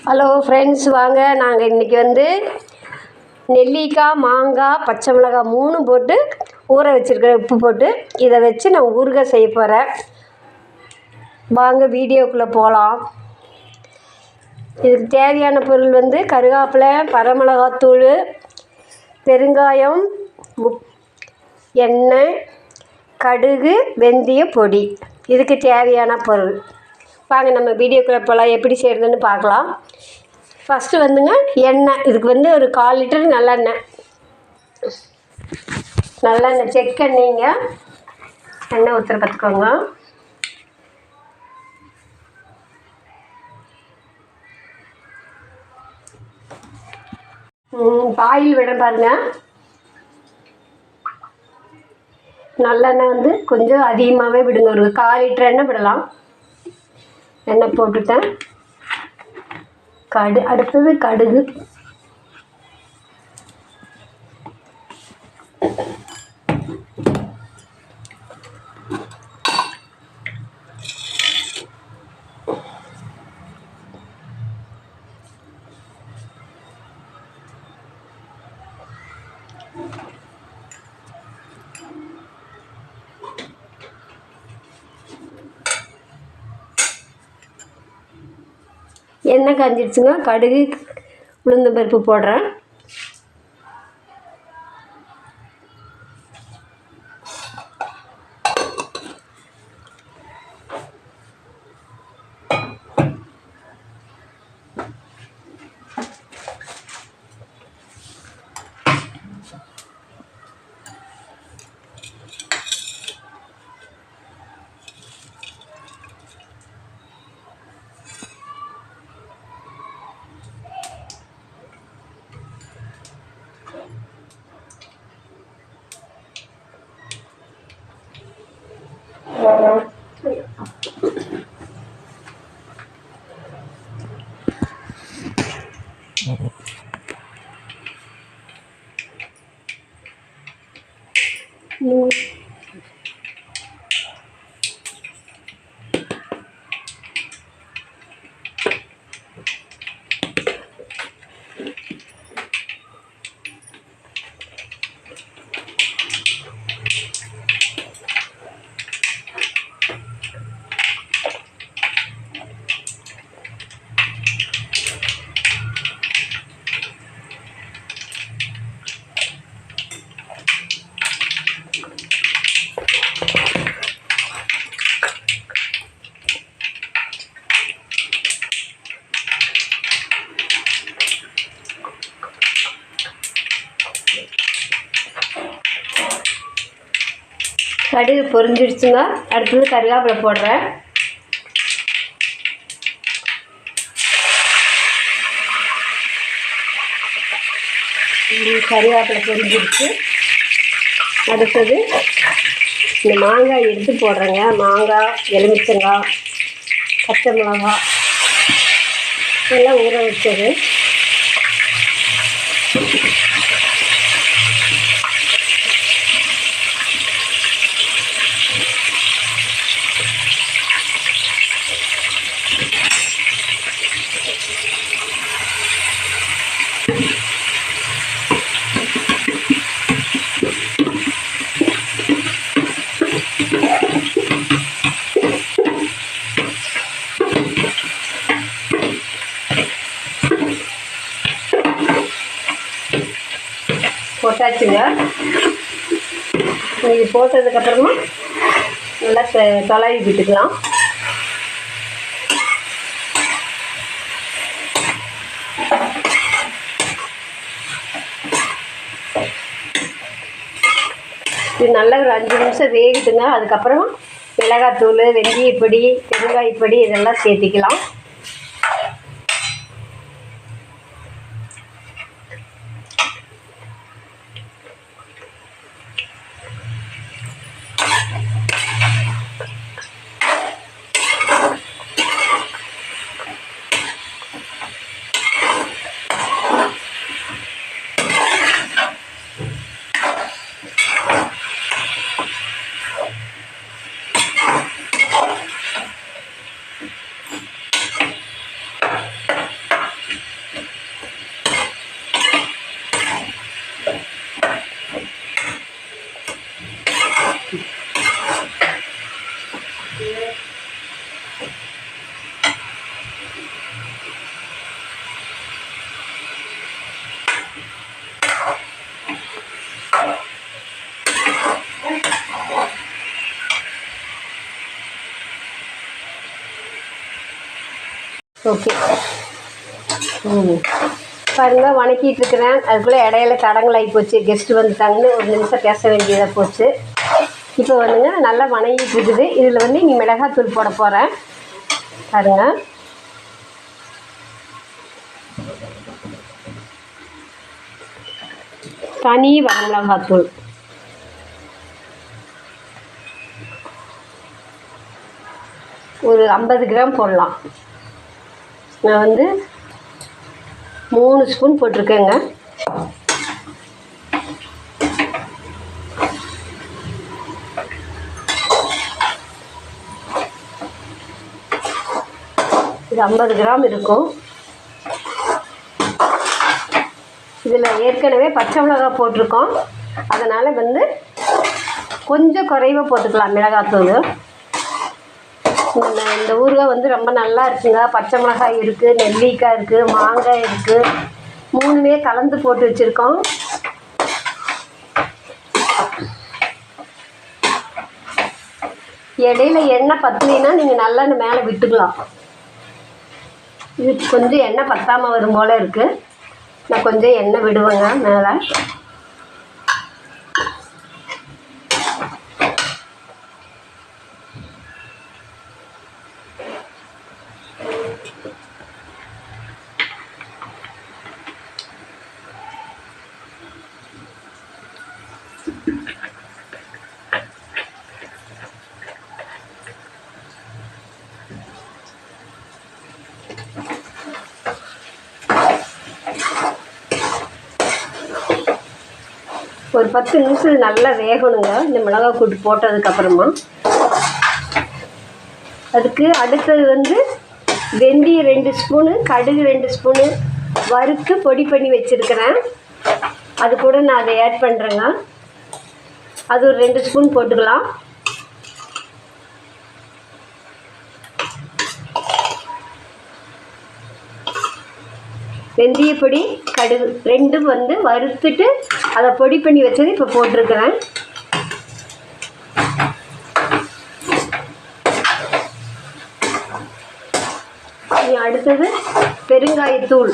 Hello friends, வாங்க நாங்கள் இன்றைக்கி நெல்லிக்காய், மாங்காய், பச்சை மிளகாய் 3 போட்டு ஊற வச்சுருக்கிறேன். உப்பு போட்டு இதை வச்சு நான் ஊறுகாய் செய்ய போகிறேன். வாங்க வீடியோக்குள்ளே போகலாம். இதுக்கு தேவையான பொருள் கருவேப்பிலை, வரமிளகாத்தூள், பெருங்காயம், எண்ணெய், கடுகு, வெந்தய பொடி. இதுக்கு தேவையான பொருள். வாங்க நம்ம வீடியோக்குள்ளே போகலாம். எப்படி செய்கிறதுன்னு பார்க்கலாம். ஃபஸ்ட்டு எண்ணெய். இதுக்கு ஒரு 1/4 லிட்டர் நல்லெண்ணெய். செக்கெண்ணெய்ங்க. எண்ணெய் ஊற்றுற பார்த்துக்கோங்க. ஆயில் விட பாருங்க. நல்லெண்ணெய் கொஞ்சம் அதிகமாகவே விடுங்க. ஒரு 1/4 லிட்டர் எண்ணெய் விடலாம். எண்ணெய் போட்டுட்டேன். அடுத்தது கடுகு. எண்ணெய் காஞ்சிடுச்சுங்க. கடுகு, உளுந்தம் பருப்பு போடுறேன். கடுகு பொரிஞ்சிடுச்சுங்க. அடுத்தது கருவேப்பிலை போடுறேன். கருவேப்பிலை பொரிஞ்சிடுச்சு. அடுத்தது இந்த மாங்காய் எடுத்து போடுறேங்க. மாங்காய், எலுமிச்சங்காய், பச்சை மிளகாய் எல்லாம் ஊற வச்சது. போட்டாச்சுங்க. இது போட்டதுக்கப்புறமா நல்லா தொலைவி விட்டுக்கலாம். இது நல்லா ஒரு 5 நிமிஷம் வேகுதுங்க. அதுக்கப்புறம் மிளகாத்தூள், வெந்தயப்பொடி, பெருங்காயப்பொடி இதெல்லாம் சேர்த்திக்கலாம். ஓகே. பாருங்கள், வணக்கிட்டு இருக்கிறேன். அதுக்குள்ளே இடையில தடங்களாகி போச்சு. கெஸ்ட்டு வந்துட்டாங்கன்னு ஒரு நிமிஷம் பேச வேண்டியதாக போச்சு. இப்போ வந்துங்க நல்லா வணங்கிட்டு இருக்குது. இதில் வந்து இனி மிளகாத்தூள் போட போகிறேன். பாருங்க, தனி வரமிளகாத்தூள் ஒரு 50 கிராம் போடலாம். நான் வந்து 3 ஸ்பூன் போட்டிருக்கேங்க. இது 50 கிராம் இருக்கும். இதில் ஏற்கனவே பச்சை மிளகாய் போட்டிருக்கோம். அதனால் வந்து கொஞ்சம் குறைவாக போட்டுக்கலாம் மிளகாத்தூள். இந்த ஊறுகாய் வந்து ரொம்ப நல்லா இருக்குங்க. பச்சை மிளகாய் இருக்குது, நெல்லிக்காய் இருக்குது, மாங்காய் இருக்குது, 3மே கலந்து போட்டு வச்சுருக்கோம். இடையில எண்ணெய் பத்தலைன்னா நீங்கள் நல்லெண்ணெய் மேலே விட்டுக்கலாம். இது கொஞ்சம் எண்ணெய் பத்தாமல் வரும் போல் இருக்குது. நான் கொஞ்சம் எண்ணெய் விடுவேங்க மேலே. ஒரு 10 நிமிஷம் நல்லா வேகணுங்க இந்த மிளகாய் கூட்டு போட்டதுக்கப்புறமா. அதுக்கு அடுத்தது வந்து வெந்தயம் 2 ஸ்பூனு, கடுகு 2 ஸ்பூனு வறுத்து பொடி பண்ணி வச்சுருக்கிறேன். அது கூட நான் அதை ஆட் பண்ணுறேங்க. அது ஒரு 2 ஸ்பூன் போட்டுக்கலாம். வெந்தயப்பொடி, கடுகு 2 வந்து வறுத்துட்டு அதை பொடி பண்ணி வச்சது இப்போ போட்டிருக்கிறேன். அடுத்தது பெருங்காயத்தூள்.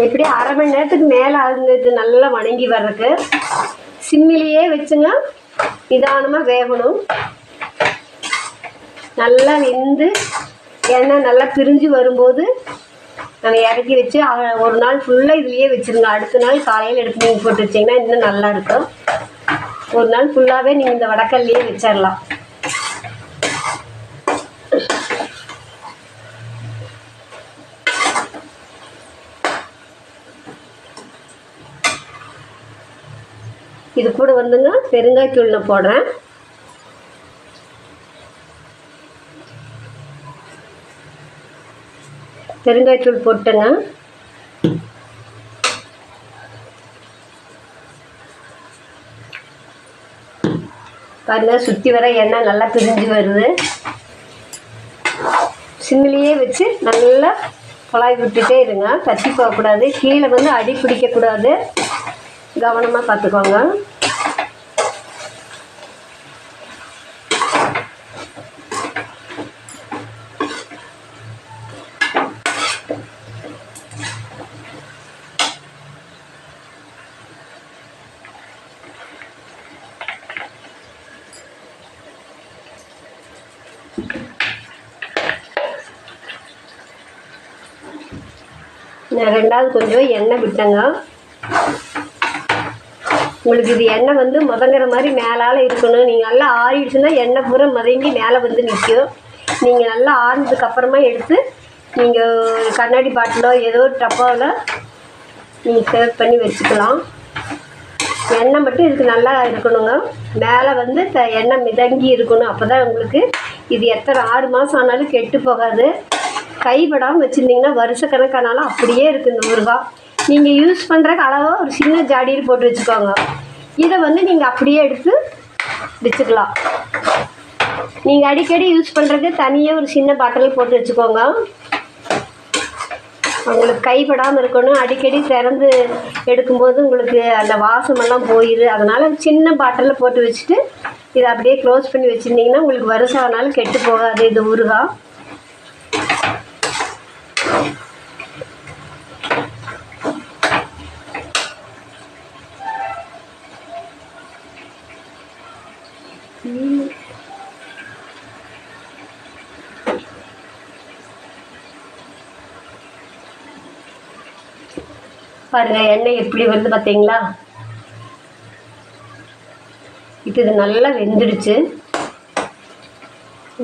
எப்படி 1/2 மணி நேரத்துக்கு மேலே ஆகுது நல்லா வணங்கி வர்றதுக்கு. சிம்மிலேயே வச்சுங்க, நிதானமாக வேகணும். நல்லா வெந்து எண்ணெய் நல்லா பிரிஞ்சு வரும்போது நம்ம இறக்கி வச்சு ஒரு நாள் ஃபுல்லாக இதுலேயே வச்சுருங்க. அடுத்த நாள் காலையில் எடுத்து நீங்கள் போட்டு வச்சிங்கன்னா இன்னும் நல்லாயிருக்கும். ஒரு நாள் ஃபுல்லாகவே நீங்கள் இந்த வடக்கல்லையே வச்சிடலாம். இது கூட வந்துங்க பெருங்காயத்தூள் நான் போடுறேன். பெருங்காயத்தூள் போட்டுங்க. பாருங்கள், சுற்றி வர எண்ணெய் நல்லா பிரிஞ்சு வருது. சிம்மிலேயே வச்சு நல்லா குழாய் விட்டுட்டே இருங்க. தட்டி போகக்கூடாது, கீழே வந்து அடி பிடிக்கக்கூடாது. கவனமாக பார்த்துக்கோங்க. நான் 2வது கொஞ்சம் எண்ணெய் விட்டேங்க. உங்களுக்கு இது எண்ணெய் வந்து முதங்குற மாதிரி மேலால் இருக்கணும். நீங்கள் நல்லா ஆறிடுச்சுன்னா எண்ணெய் பூரா மதங்கி மேலே வந்து நிற்கும். நீங்கள் நல்லா ஆறினதுக்கப்புறமா எடுத்து நீங்கள் கண்ணாடி பாட்டிலோ ஏதோ ஒரு டப்பாவில் நீங்கள் சேவ் பண்ணி வச்சுக்கலாம். எண்ணெய் மட்டும் இதுக்கு நல்லா இருக்கணுங்க. மேலே வந்து எண்ணெய் மிதங்கி இருக்கணும். அப்போ தான் உங்களுக்கு இது எத்தனை 6 மாதம் ஆனாலும் கெட்டு போகாது. கைப்படாமல் வச்சுருந்தீங்கன்னா வருஷக்கணக்கானாலும் அப்படியே இருக்குது இந்த ஊறுகாய். நீங்கள் யூஸ் பண்ணுறக்கு அளவாக ஒரு சின்ன ஜாடியில் போட்டு வச்சுக்கோங்க. இதை வந்து நீங்கள் அப்படியே எடுத்து வச்சுக்கலாம். நீங்கள் அடிக்கடி யூஸ் பண்ணுறதுக்கு தனியாக ஒரு சின்ன பாட்டில் போட்டு வச்சுக்கோங்க. உங்களுக்கு கைப்படாமல் இருக்கணும். அடிக்கடி திறந்து எடுக்கும்போது உங்களுக்கு அந்த வாசமெல்லாம் போயிடுது. அதனால் சின்ன பாட்டிலில் போட்டு வச்சுட்டு இதை அப்படியே க்ளோஸ் பண்ணி வச்சுருந்தீங்கன்னா உங்களுக்கு வருஷம் ஆனாலும் கெட்டு போகாது இது ஊறுகாய். பாருங்கள் எண்ணெய் எப்படி வருது பார்த்தீங்களா? இப்போ இது நல்லா வெந்துடுச்சு.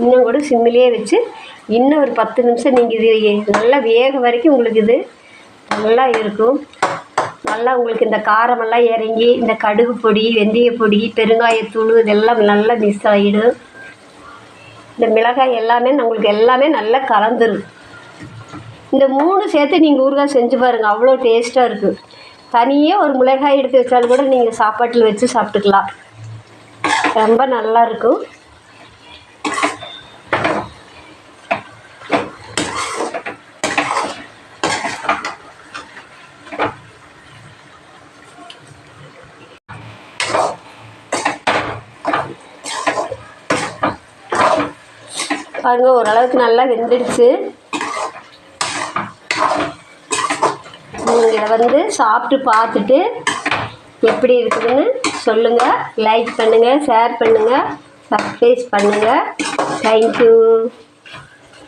இன்னும் கூட சிம்மிலே வச்சு இன்னும் ஒரு 10 நிமிஷம் நீங்கள் இது நல்லா வேக வரைக்கும் உங்களுக்கு இது நல்லா இருக்கும். நல்லா உங்களுக்கு இந்த காரமெல்லாம் இறங்கி இந்த கடுகு பொடி, வெந்தய பொடி, பெருங்காயத்தூள் இதெல்லாம் நல்லா மிக்ஸ் ஆகிடும். இந்த மிளகாய் எல்லாமே உங்களுக்கு எல்லாமே நல்லா கலந்துரும். இந்த 3 சேர்த்து நீங்கள் ஊறுகாய் செஞ்சு பாருங்கள், அவ்வளோ டேஸ்ட்டாக இருக்குது. தனியாக ஒரு மிளகாய் எடுத்து வச்சாலும் கூட நீங்கள் சாப்பாட்டில் வச்சு சாப்பிட்டுக்கலாம், ரொம்ப நல்லாயிருக்கும். பாருங்கள் ஓரளவுக்கு நல்லா வெந்துடுச்சு. நீங்கள் இதை சாப்பிட்டு பார்த்துட்டு எப்படி இருக்குதுன்னு சொல்லுங்கள். லைக் பண்ணுங்கள், ஷேர் பண்ணுங்கள், சப்ஸ்கிரைப் பண்ணுங்கள். தேங்க்யூ.